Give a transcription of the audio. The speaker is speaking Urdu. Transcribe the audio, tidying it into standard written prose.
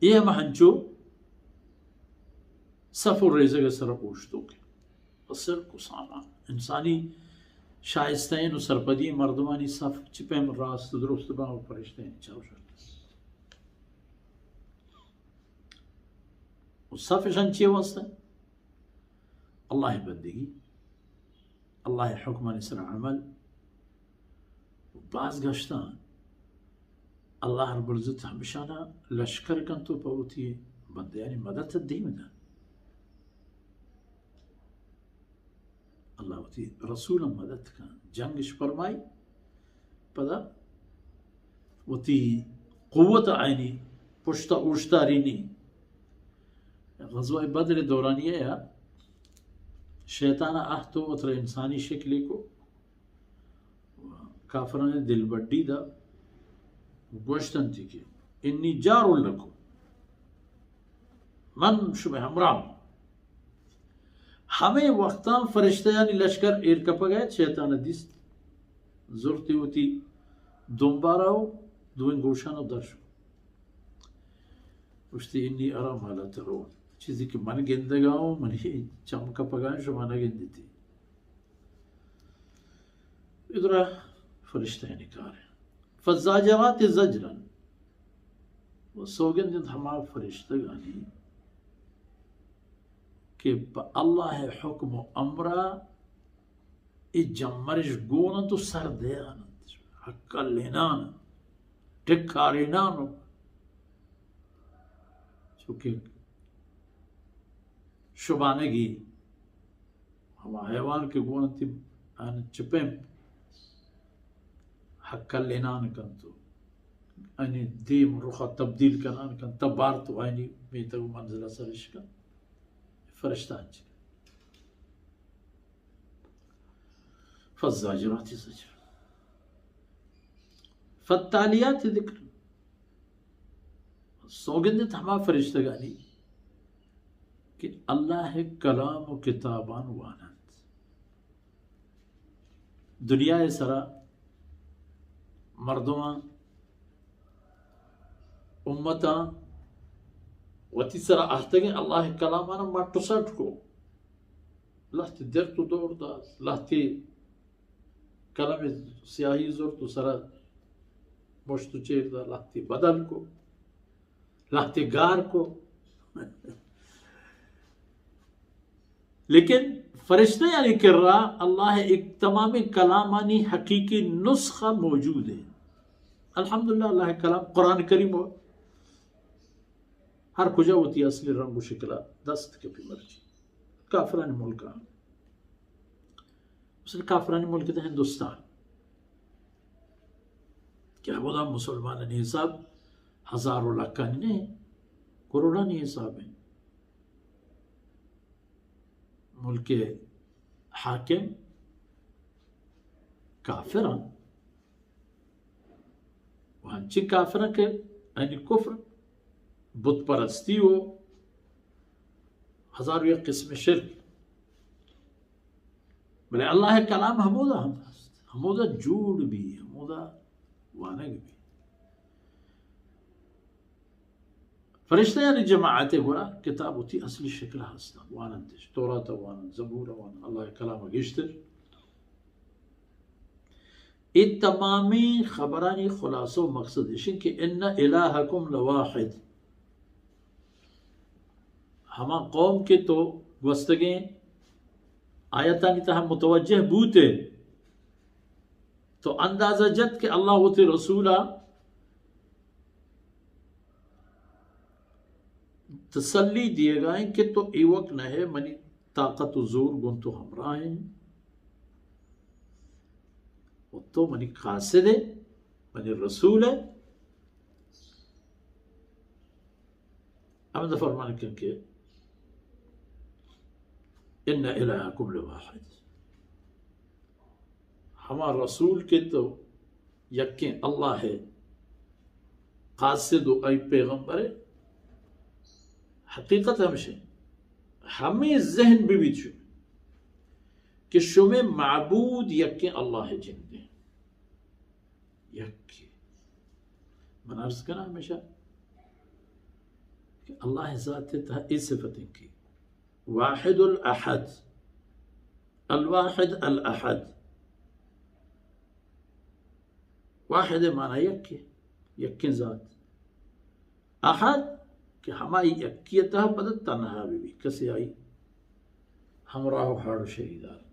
یہ مہنچو صف الریزہ کے سر پوشتو کے سر کو سامان انسانی شائستین و سرپدی مردمانی صف چپیم راست درست با و فرشتین چاو شد و صف شن چیه واسطه اللہ بندگی اللہ حکمان سر عمل بعض گشتان اللہ رب العزت ہمیشانا لشکر کن تو پوتی بندے یعنی مدد تدیم دا اللہ وتی رسول مدد کن جنگش فرمائی پدا وتی قوت عینی پشتا اوشتارینی غزوہ بدر دورانیہ یا شیطانہ احتو اتر انسانی شکلی کو کافران دل بڑی دا گوشتن تھی کہ انی جار لکو من شبہ ہمراہ ہمیں وقتاً فرشتہ یعنی لشکر ایرکپا گئے شیطان دیست زورتی ہوتی دنباراو دوین گوشانو درشو اشتی انی ارام حالا ترون چیزی کہ من گندگاؤں منی چمکا پگائیں شو مانا گندی تھی ادھرا فرشتہ نکار ہیں فزاجرات زجرن وہ سوگن جن ہما فرشتہ گانی کہ اللہ حکم و امرہ ای جمرش گونا تو سر دے آنا حقا لینانا ٹکارینانو چونکہ شبانگی ہما حیوان کے گونا تی آنا چپیں حقا لینان کن تو آنی دیم رخا تبدیل کنان کن تبار تو آنی میتا کو منزلہ سرش کن فرشتان چکے فالزاجرات زجر فالتالیات ذکر سوگندت ہما فرشتگانی کہ اللہ کلام و کتابان وانند دنیا سرا مردمان امتان وتی سرا احتگین اللہ کلامانا ماتو سٹ کو لحتی در تو دور دا لحتی کلام سیاہی زور تو سرا مشتو چیر دا لحتی بدل کو لحتی گار کو لیکن فرشتہ یعنی کر رہا اللہ ایک تمام کلامانی حقیقی نسخہ موجود ہے الحمدللہ اللہ کلام قرآن کریم ہو ہر کجا ہوتی اصلی رنگ و شکلہ دست کے بھی مرجی کافرانی ملکہ مثل کافرانی ملک تھا ہندوستان کیا بودا مسلمان نہیں حساب ہزاروں لاکھانی نہیں کروڑا نہیں حساب ہے ملک حاکم کافران وہنچی کافران کے یعنی کفر بت پرستی ہو ہزاروں ایک قسم شرک بلے اللہ کلام ہمودا جوڑ بھی ہمودا وانگ بھی فرشتہ یعنی جماعت گورا کتاب ہوتی اصلی شکل ہستا وانندش توراتا وانند زبورا وانند اللہ کلام گشتر یہ تمامی خبرانی خلاصہ و مقصد ہے کہ ان الہکم لواحد ہما قوم کے تو گوستگیں آیتانی تاہم متوجہ بوتے تو اندازہ جد کہ اللہ ہوتے رسولہ تسلی دیے گائیں کہ تو ای وقت نہ ہے منی طاقت و زور گن تو ہمراہ ہیں وہ تو منی قاصد ہے منی رسول ہے اب فرمان کہ ان الہکم لواحد ہمارا رسول کے تو یقین اللہ ہے قاصد و ای پیغمبر ہے حقیقت ہمشہ ہمیں ذہن بھی چھو کہ شمع معبود یکیں اللہ جن دیں یکی من عرض کرنا ہمیشہ کہ اللہ ذات تہا اس صفتیں کی واحد الاحد الواحد الاحد واحد معنی یکی ذات احد کہ ہمائی یکیتہ پدت تنہا بھی کسی آئی ہمراہ حاڑ شہیدار